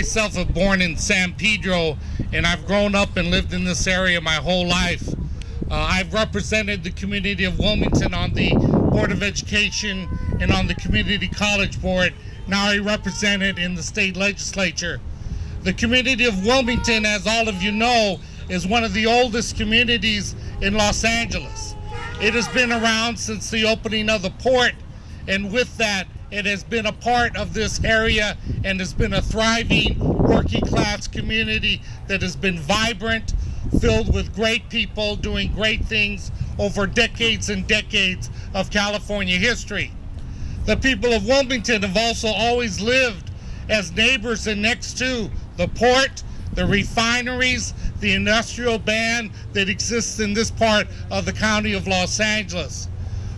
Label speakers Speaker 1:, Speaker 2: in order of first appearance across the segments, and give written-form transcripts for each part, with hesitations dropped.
Speaker 1: myself am born in San Pedro, and I've grown up and lived in this area my whole life. I've represented the community of Wilmington on the Board of Education and on the Community College Board. Now I represent it in the state legislature. The community of Wilmington, as all of you know, is one of the oldest communities in Los Angeles. It has been around since the opening of the port, and with that, it has been a part of this area and has been a thriving working class community that has been vibrant, filled with great people doing great things over decades and decades of California history. The people of Wilmington have also always lived as neighbors and next to the port, the refineries, the industrial band that exists in this part of the county of Los Angeles.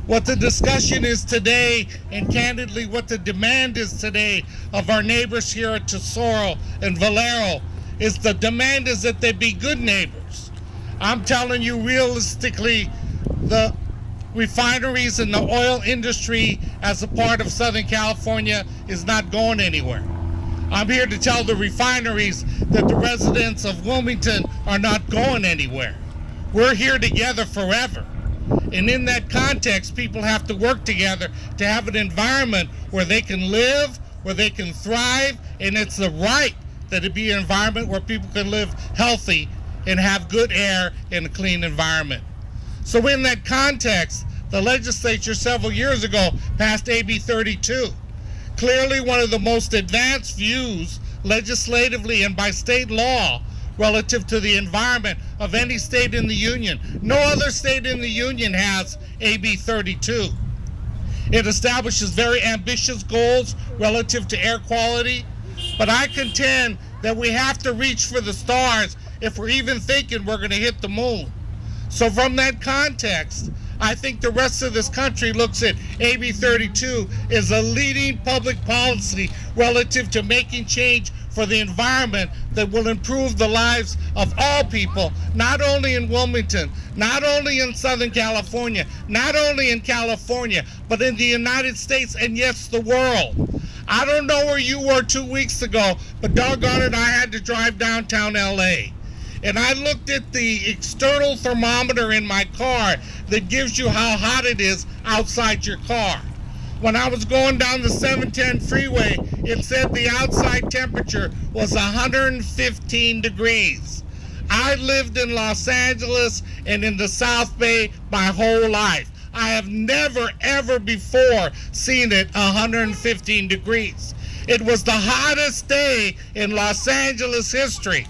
Speaker 1: What the discussion is today, and candidly what the demand is today of our neighbors here at Tesoro and Valero, is the demand is that they be good neighbors. I'm telling you realistically, the refineries and the oil industry as a part of Southern California is not going anywhere. I'm here to tell the refineries that the residents of Wilmington are not going anywhere. We're here together forever. And in that context, people have to work together to have an environment where they can live, where they can thrive, and it's the right that it be an environment where people can live healthy and have good air in a clean environment. So in that context, the legislature several years ago passed AB 32. Clearly one of the most advanced views legislatively and by state law relative to the environment of any state in the union. No other state in the union has AB 32. It establishes very ambitious goals relative to air quality, but I contend that we have to reach for the stars if we're even thinking we're going to hit the moon. So from that context, I think the rest of this country looks at AB 32 as a leading public policy relative to making change for the environment that will improve the lives of all people, not only in Wilmington, not only in Southern California, not only in California, but in the United States and yes, the world. I don't know where you were 2 weeks ago, but doggone it, I had to drive downtown LA. And I looked at the external thermometer in my car that gives you how hot it is outside your car. When I was going down the 710 freeway, it said the outside temperature was 115 degrees. I lived in Los Angeles and in the South Bay my whole life. I have never, ever before seen it 115 degrees. It was the hottest day in Los Angeles history.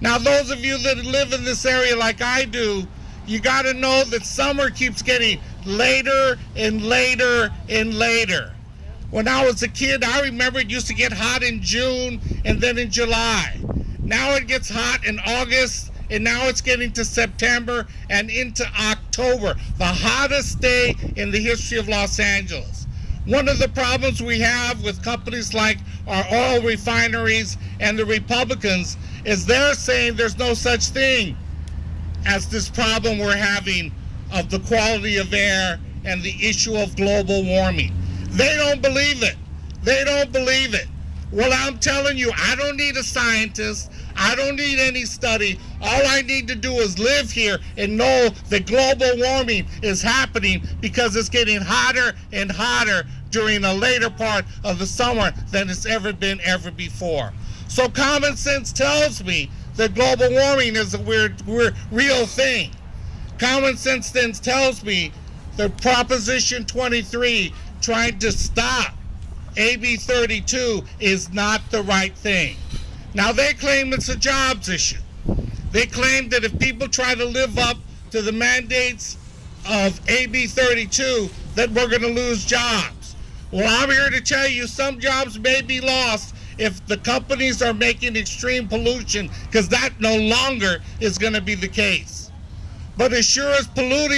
Speaker 1: Now, those of you that live in this area like I do, you got to know that summer keeps getting later and later and later. When I was a kid, I remember it used to get hot in June and then in July. Now it gets hot in August, and now it's getting to September and into October, the hottest day in the history of Los Angeles. One of the problems we have with companies like our oil refineries and the Republicans is they're saying there's no such thing as this problem we're having of the quality of air and the issue of global warming. They don't believe it. They don't believe it. Well, I'm telling you, I don't need a scientist. I don't need any study. All I need to do is live here and know that global warming is happening because it's getting hotter and hotter during the later part of the summer than it's ever been ever before. So common sense tells me that global warming is a real thing. Common sense then tells me that Proposition 23 trying to stop AB 32 is not the right thing. Now they claim it's a jobs issue. They claim that if people try to live up to the mandates of AB 32 that we're going to lose jobs. Well, I'm here to tell you some jobs may be lost if the companies are making extreme pollution, because that no longer is going to be the case. But as sure as polluting